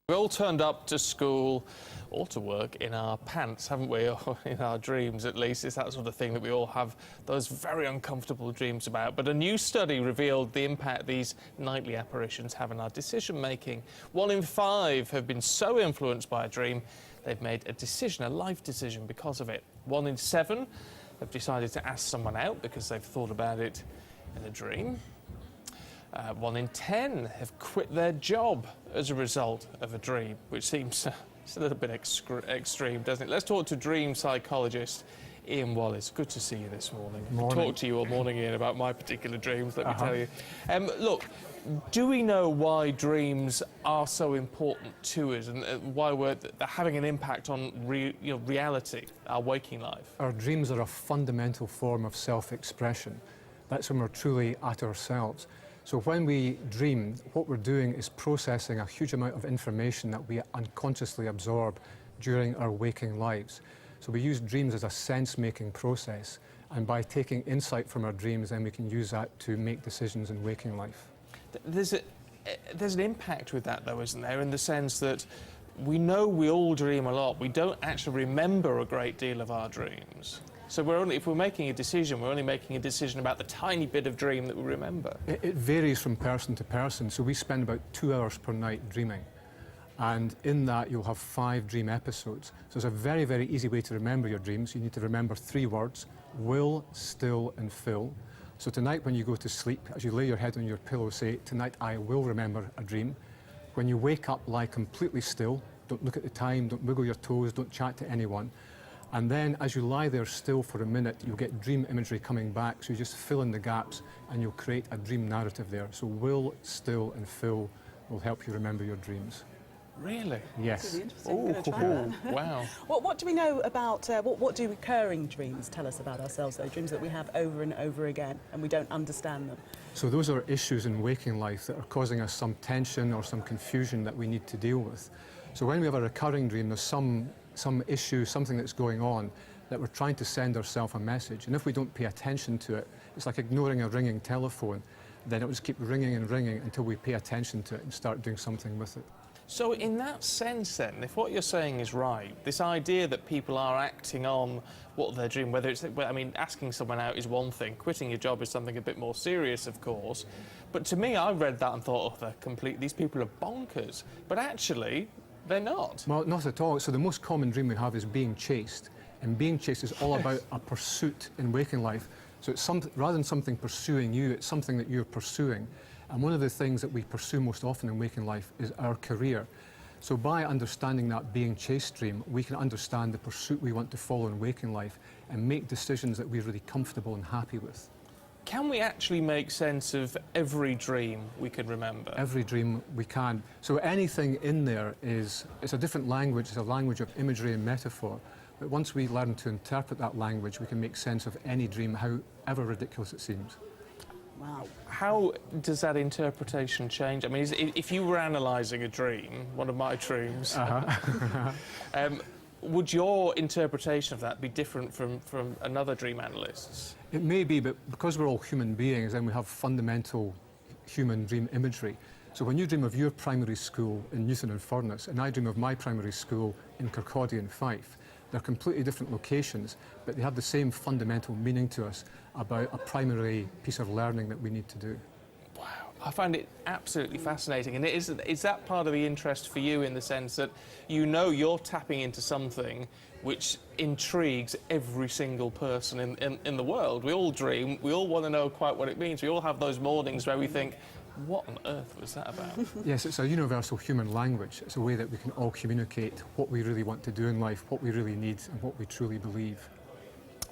We all turned up to school or to work in our pants, haven't we? Or in our dreams, at least. It's that sort of thing that we all have those very uncomfortable dreams about. But a new study revealed the impact these nightly apparitions have on our decision-making. 1 in 5 have been so influenced by a dream, they've made a decision, a life decision, because of it. 1 in 7 have decided to ask someone out because they've thought about it in a dream. 1 in 10 have quit their job as a result of a dream, which seems it's a little bit extreme, doesn't it? Let's talk to dream psychologist Ian Wallace. Good to see you this morning. Morning. I've talked to you all morning, Ian, about my particular dreams, let me tell you. Look, do we know why dreams are so important to us and why they're having an impact on reality, our waking life? Our dreams are a fundamental form of self-expression. That's when we're truly at ourselves. So when we dream, what we're doing is processing a huge amount of information that we unconsciously absorb during our waking lives. So we use dreams as a sense-making process, and by taking insight from our dreams, then we can use that to make decisions in waking life. There's an impact with that, though, isn't there, in the sense that we know we all dream a lot. We don't actually remember a great deal of our dreams. So if we're making a decision, we're only making a decision about the tiny bit of dream that we remember. It varies from person to person. So we spend about 2 hours per night dreaming. And in that, you'll have 5 dream episodes. So it's a very, very easy way to remember your dreams. You need to remember 3 words: will, still, and fill. So tonight, when you go to sleep, as you lay your head on your pillow, say, "Tonight I will remember a dream." When you wake up, lie completely still. Don't look at the time, don't wiggle your toes, don't chat to anyone. And then as you lie there still for a minute, you'll get dream imagery coming back. So you just fill in the gaps and you'll create a dream narrative there. So will, still, and fill will help you remember your dreams. Really? Yes. That's really interesting. We're going to try that. Wow. What do we know about, what do recurring dreams tell us about ourselves, though? Dreams that we have over and over again and we don't understand them. So those are issues in waking life that are causing us some tension or some confusion that we need to deal with. So when we have a recurring dream, there's some issue, something that's going on that we're trying to send ourselves a message. And if we don't pay attention to it, it's like ignoring a ringing telephone. Then it will just keep ringing and ringing until we pay attention to it and start doing something with it. So in that sense then, if what you're saying is right, this idea that people are acting on what they're dreaming, whether it's, I mean, asking someone out is one thing, quitting your job is something a bit more serious, of course. But to me, I read that and thought, oh, these people are bonkers. But actually, they're not. Well, not at all. So the most common dream we have is being chased. And being chased is all about a pursuit in waking life. So it's rather than something pursuing you, it's something that you're pursuing. And one of the things that we pursue most often in waking life is our career. So by understanding that being chased dream, we can understand the pursuit we want to follow in waking life and make decisions that we're really comfortable and happy with. Can we actually make sense of every dream we can remember? Every dream we can. So anything in there it's a different language, it's a language of imagery and metaphor. But once we learn to interpret that language, we can make sense of any dream, however ridiculous it seems. Wow. How does that interpretation change? I mean, if you were analysing a dream, one of my dreams, would your interpretation of that be different from another dream analyst's? It may be, but because we're all human beings, then we have fundamental human dream imagery. So when you dream of your primary school in Newton-on-Furness, and I dream of my primary school in Kirkcaldy in Fife, they're completely different locations, but they have the same fundamental meaning to us about a primary piece of learning that we need to do. Wow, I find it absolutely fascinating. And is that part of the interest for you in the sense that you know you're tapping into something which intrigues every single person in the world? We all dream, we all want to know quite what it means. We all have those mornings where we think, what on earth was that about? Yes, it's a universal human language. It's a way that we can all communicate what we really want to do in life, what we really need, and what we truly believe.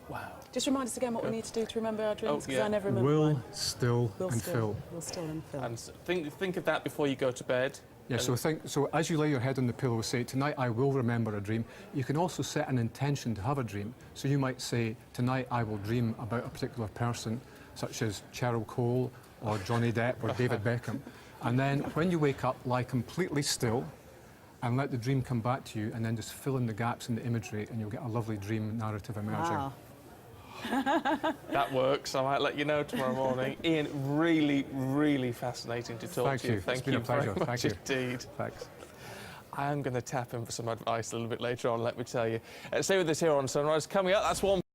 Wow. Just remind us again what we need to do to remember our dreams, because I never remember Will, mine. still, and fill. Will, still, and fill. And think of that before you go to bed. Yeah, so as you lay your head on the pillow, say, "Tonight I will remember a dream." You can also set an intention to have a dream. So you might say, "Tonight I will dream about a particular person, such as Cheryl Cole, or Johnny Depp, or David Beckham." And then when you wake up, lie completely still and let the dream come back to you, and then just fill in the gaps in the imagery, and you'll get a lovely dream narrative emerging. Wow. That works. I might let you know tomorrow morning. Ian, really, really fascinating to talk to you. Thank you. It's been a pleasure. Very much Thank you. indeed. Thanks. I am going to tap him for some advice a little bit later on, let me tell you. Stay with us here on Sunrise. Coming up, that's one